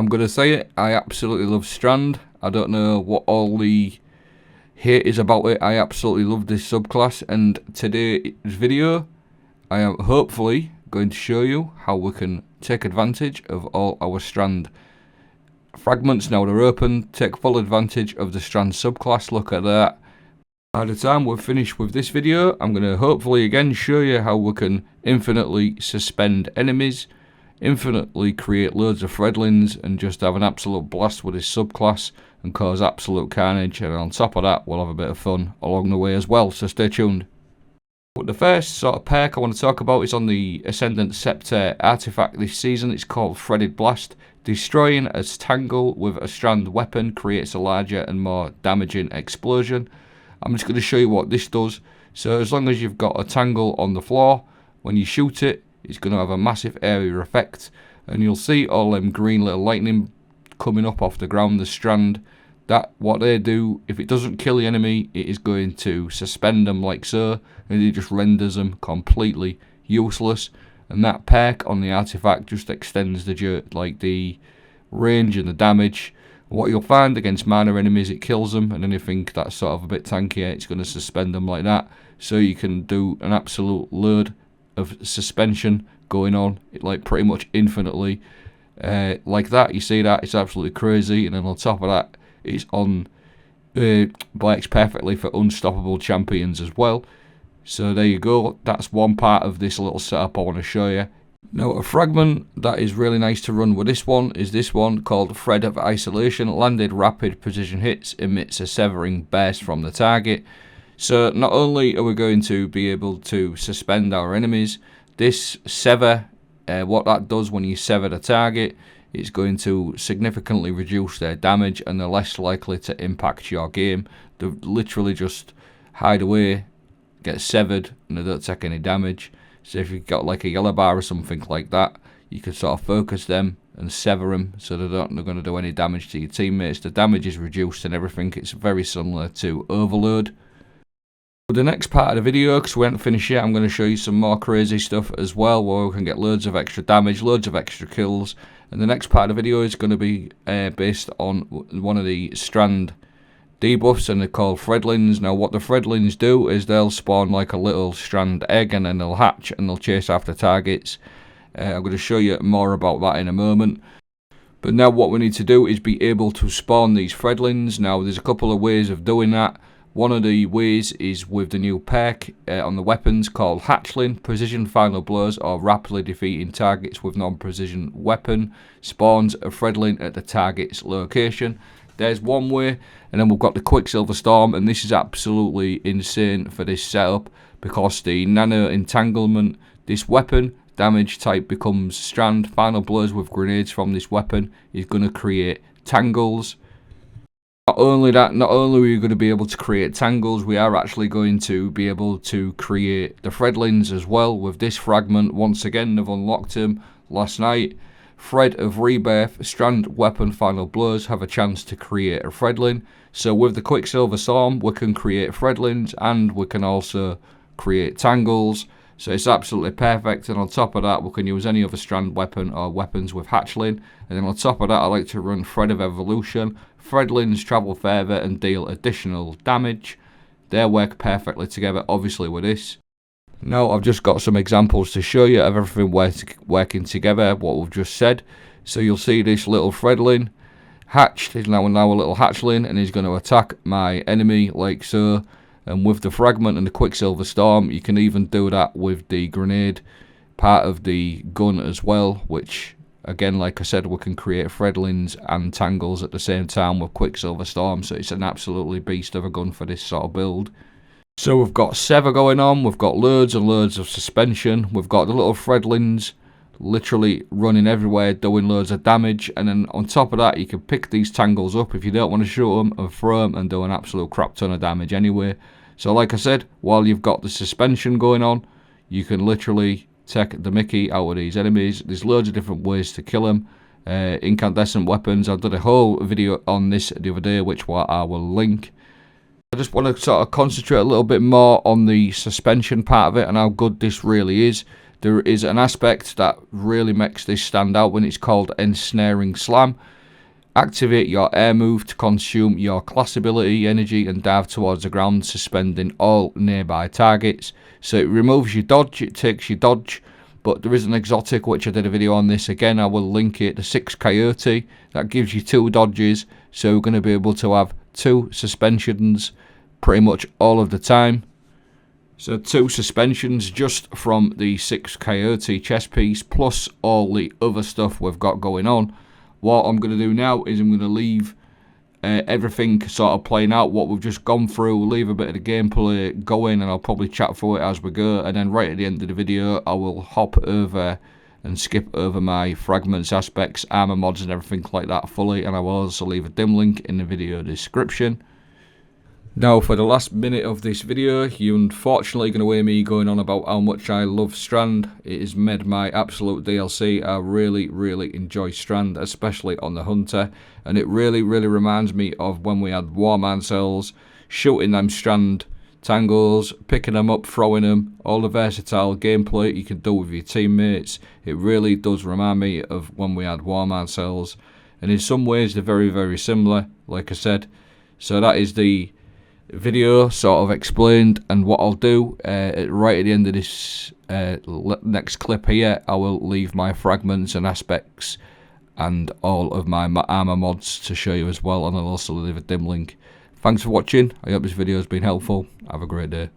I'm going to say it, I absolutely love Strand. I don't know what all the hate is about it. I absolutely love this subclass, and today's video I am hopefully going to show you how we can take advantage of all our Strand fragments now they're open. Take full advantage of the Strand subclass. Look at that. By the time we're finished with this video, I'm going to hopefully again show you how we can infinitely suspend enemies, infinitely create loads of Threadlings, and just have an absolute blast with this subclass and cause absolute carnage. And on top of that, we'll have a bit of fun along the way as well, so stay tuned. But the first sort of perk I want to talk about is on the Ascendant Scepter artifact this season. It's called Threadlings Blast. Destroying a tangle with a Strand weapon creates a larger and more damaging explosion. I'm just going to show you what this does. So as long as you've got a tangle on the floor, when you shoot it, it's going to have a massive area effect. And you'll see all them green little lightning coming up off the ground, the Strand. That, what they do, if it doesn't kill the enemy, it is going to suspend them like so. And it just renders them completely useless. And that perk on the artifact just extends the range and the damage. What you'll find against minor enemies, it kills them, and anything that's sort of a bit tankier, it's going to suspend them like that. So you can do an absolute load of suspension going on, like pretty much infinitely, like that. You see that? It's absolutely crazy. And then on top of that, it's on works perfectly for unstoppable champions as well. So there you go. That's one part of this little setup I want to show you. Now, a fragment that is really nice to run with this one is this one called Thread of Isolation. Landed rapid precision hits, emits a severing burst from the target. So not only are we going to be able to suspend our enemies, this sever, what that does when you sever the target, it's going to significantly reduce their damage, and they're less likely to impact your game. They literally just hide away, get severed, and they don't take any damage. So if you've got like a yellow bar or something like that, you can sort of focus them and sever them so they're going to do any damage to your teammates. The damage is reduced and everything. It's very similar to Overload. For the next part of the video, because we haven't finished yet, I'm going to show you some more crazy stuff as well, where we can get loads of extra damage, loads of extra kills. And the next part of the video is going to be based on one of the Strand debuffs, and they're called Threadlings. Now what the Threadlings do is they'll spawn like a little Strand egg, and then they'll hatch and they'll chase after targets. I'm going to show you more about that in a moment. But now what we need to do is be able to spawn these Threadlings. Now there's a couple of ways of doing that. One of the ways is with the new perk on the weapons called Hatchling. Precision final blows or rapidly defeating targets with non-precision weapon spawns a Threadling at the target's location. There's one way, and then we've got the Quicksilver Storm, and this is absolutely insane for this setup because the nano entanglement, this weapon damage type becomes Strand. Final blows with grenades from this weapon is going to create tangles. Not only that, not only are we going to be able to create tangles, we are actually going to be able to create the Threadlings as well with this fragment. Once again, they've unlocked him last night. Thread of Rebirth, Strand weapon final blows have a chance to create a Threadling. So with the Quicksilver Storm, we can create Threadlings and we can also create tangles. So it's absolutely perfect. And on top of that, we can use any other Strand weapon or weapons with Hatchling. And then on top of that, I like to run Thread of Evolution. Threadlings travel further and deal additional damage. They work perfectly together, obviously, with this. Now I've just got some examples to show you of everything working together, what we've just said. So you'll see this little Threadling hatched. He's now a little hatchling, and he's going to attack my enemy like so. And with the fragment and the Quicksilver Storm, you can even do that with the grenade part of the gun as well, which again, like I said, we can create Threadlings and tangles at the same time with Quicksilver Storm. So it's an absolutely beast of a gun for this sort of build. So we've got Sever going on, we've got loads and loads of suspension, we've got the little Threadlings literally running everywhere, doing loads of damage, and then on top of that, you can pick these tangles up if you don't want to shoot them and throw them and do an absolute crap ton of damage anyway. So like I said, while you've got the suspension going on, you can literally take the mickey out of these enemies. There's loads of different ways to kill them. Incandescent weapons, I did a whole video on this the other day, which I will link. I just want to sort of concentrate a little bit more on the suspension part of it and how good this really is. There is an aspect that really makes this stand out when it's called Ensnaring Slam. Activate your air move to consume your class ability energy and dive towards the ground, suspending all nearby targets. So it removes your dodge, it takes your dodge, but there is an exotic which I did a video on this. Again, I will link it, the 6 Coyote, that gives you 2 dodges, so we're going to be able to have 2 suspensions pretty much all of the time. So 2 suspensions just from the 6 Coyote chest piece, plus all the other stuff we've got going on. What I'm going to do now is I'm going to leave everything sort of playing out, what we've just gone through, leave a bit of the gameplay going, and I'll probably chat through it as we go, and then right at the end of the video I will hop over and skip over my fragments, aspects, armor mods and everything like that fully, and I will also leave a dim link in the video description. Now for the last minute of this video, you're unfortunately going to hear me going on about how much I love Strand. It has made my absolute DLC. I really enjoy Strand, especially on the Hunter, and it really reminds me of when we had Warman cells, shooting them Strand tangos, picking them up, throwing them, all the versatile gameplay you can do with your teammates. It really does remind me of when we had Warman cells, and in some ways they're very similar, like I said. So that is the video sort of explained, and what I'll do right at the end of this next clip here, I will leave my fragments and aspects and all of my armor mods to show you as well, and I'll also leave a dim link. Thanks for watching. I hope this video has been helpful. Have a great day.